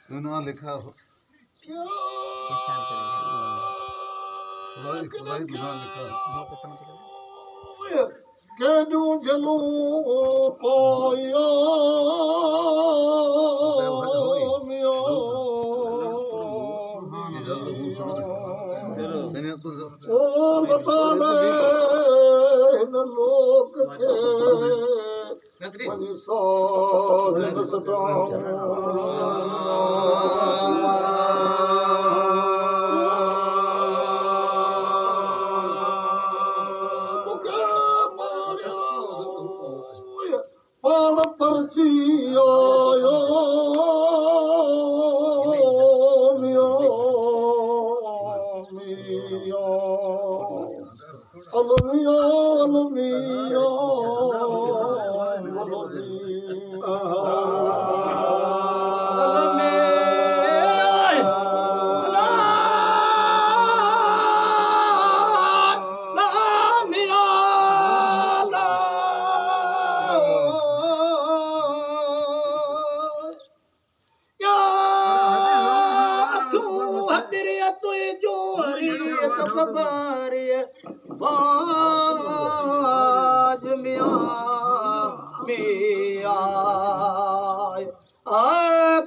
सुना लिखा हो केॾूं जलूं पाया हिन लोक खे पाण परची आयो अलमिया अलमिया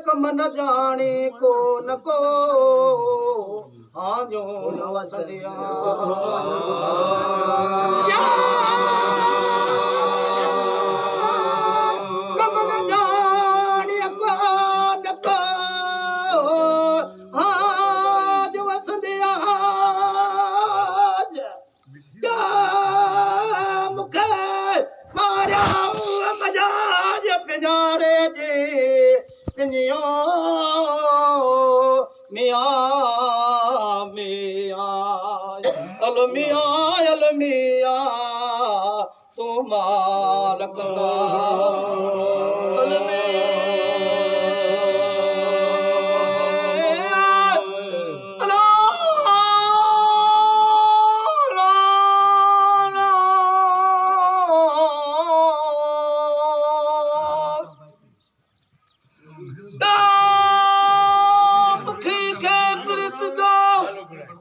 कम न जाने को न को हाँ जो नवस दिया कम न जाने को न को हाँ जो वस दिया मुखे मारा मजाज पिजारे जी पिंजियो मिया मिया अलमिया अलमिया तू मालक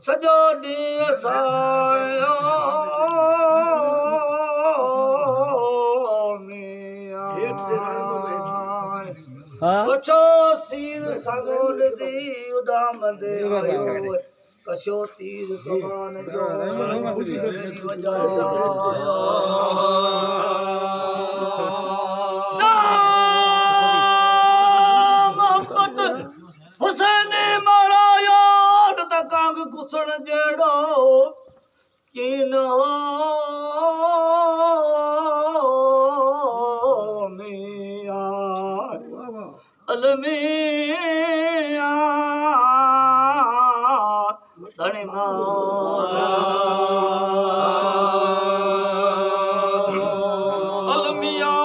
सजो ॾींहुं सायो कछो सीर सगोल दी उडाम दे कछो तीर समान जो हुसैन माराया कांग कुसण जेड़ो किन मिया अलमिया धणी अलमिया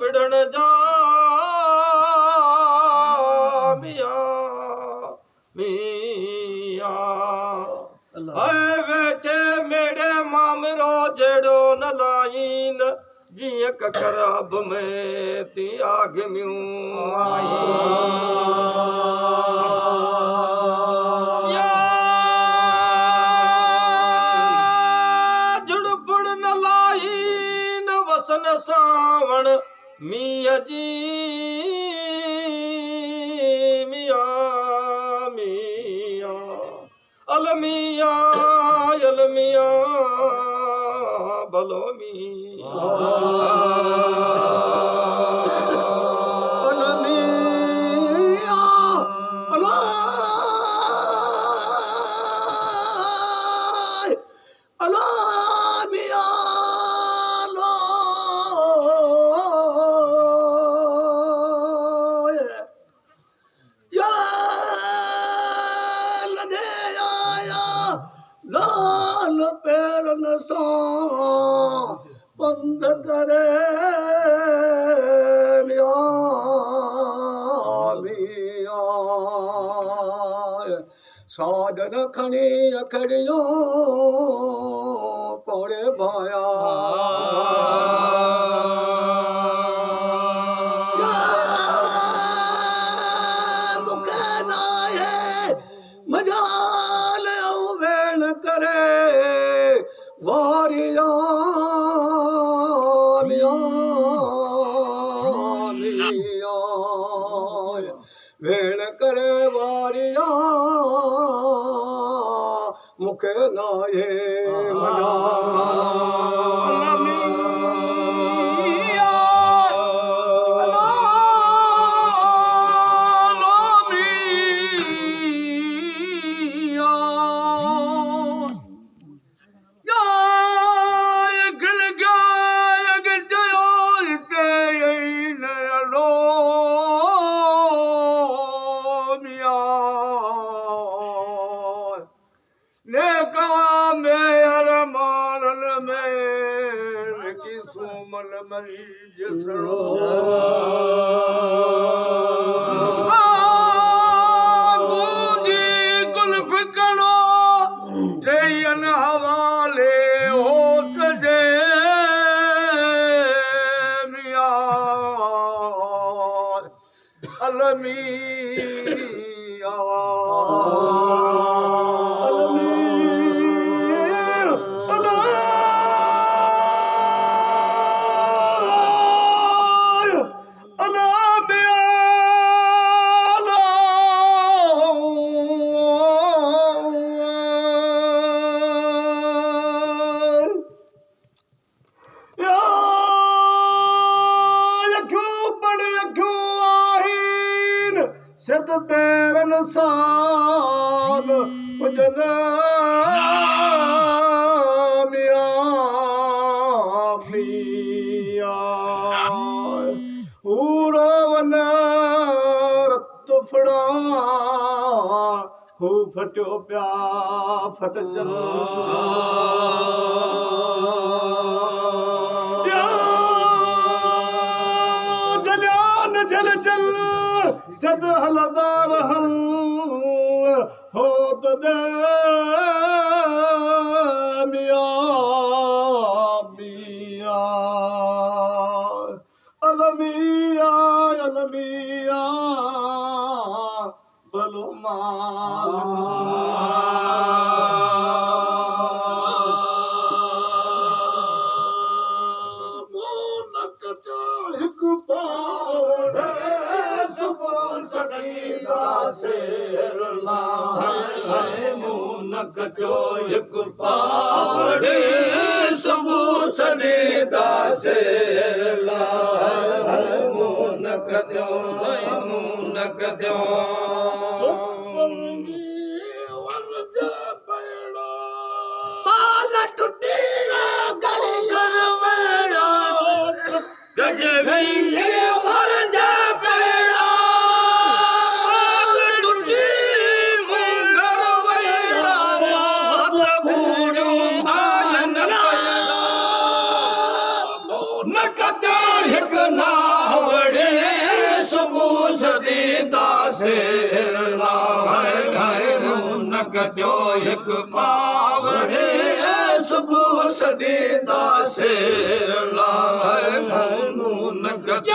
विड़न जा मिया मिया हाय वेठे मेरे मामरो जड़ो न लाइन जिया खराब में ती आग म्यूं जुड़पुड़ न लाइन वसन सावण मिया जी मिया मिया अलमिया अलमिया भलो मिया सो बंद करे साधन खणी अखड़ियो कोड़े भाया मुखे नाये मजाल वेण करे वारिया वेण करे वारिया मुखे नाये हवाले होत जे मिया अलमिया सिद्ध पैरन साल उजना मिया मिया पूरा वन रत फड़ा हो फटो प्या फट जल्यान जल जल सद हलदार हम होत दे मिया मिया अलमिया अलमिया बलो माल जो एक पावड़े सबू सने दासेर ला मुनक दो पाल टुटी घर घर वेड़ा गज भैले वर जा पेड़ा एक पावड़े सबू सदीदा शेर लाए मुनक एक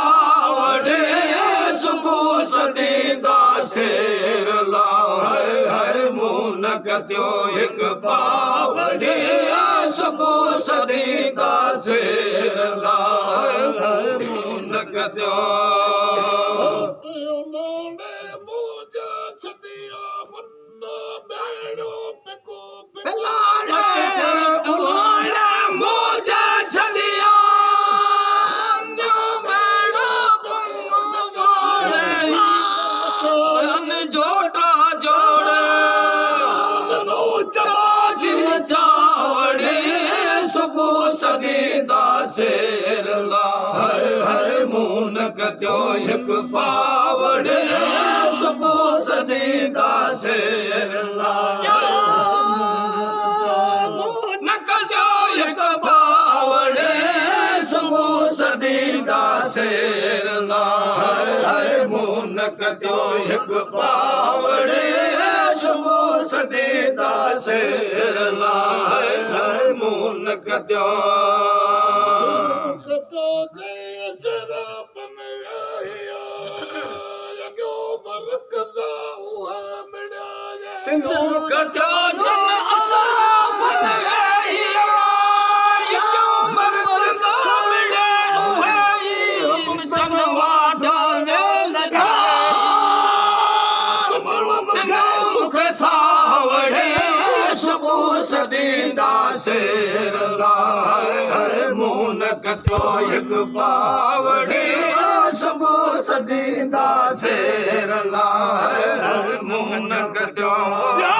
पावड़े सबू सदीदा शेर लाए मुनक एक पावड़े सबू सदीदा शेर लाए मुनक शेर ला है मुनक एक पावड़े सबू सदीदा शेर कतियो हिक पावड़े सुबो सदीदा शेर लाए मून कतियो कतो दे जरा पन आया यो बरकता हुआ मिला सिंधु कतियो जन असरा बन गया यो मरदा मिले हुए जनवा डाले लगा मुख सावड़े सुबो सदीदा शेर लाए मून कतियो हिक पावड़े सुबो सदीदा शेर लाए मून कतियो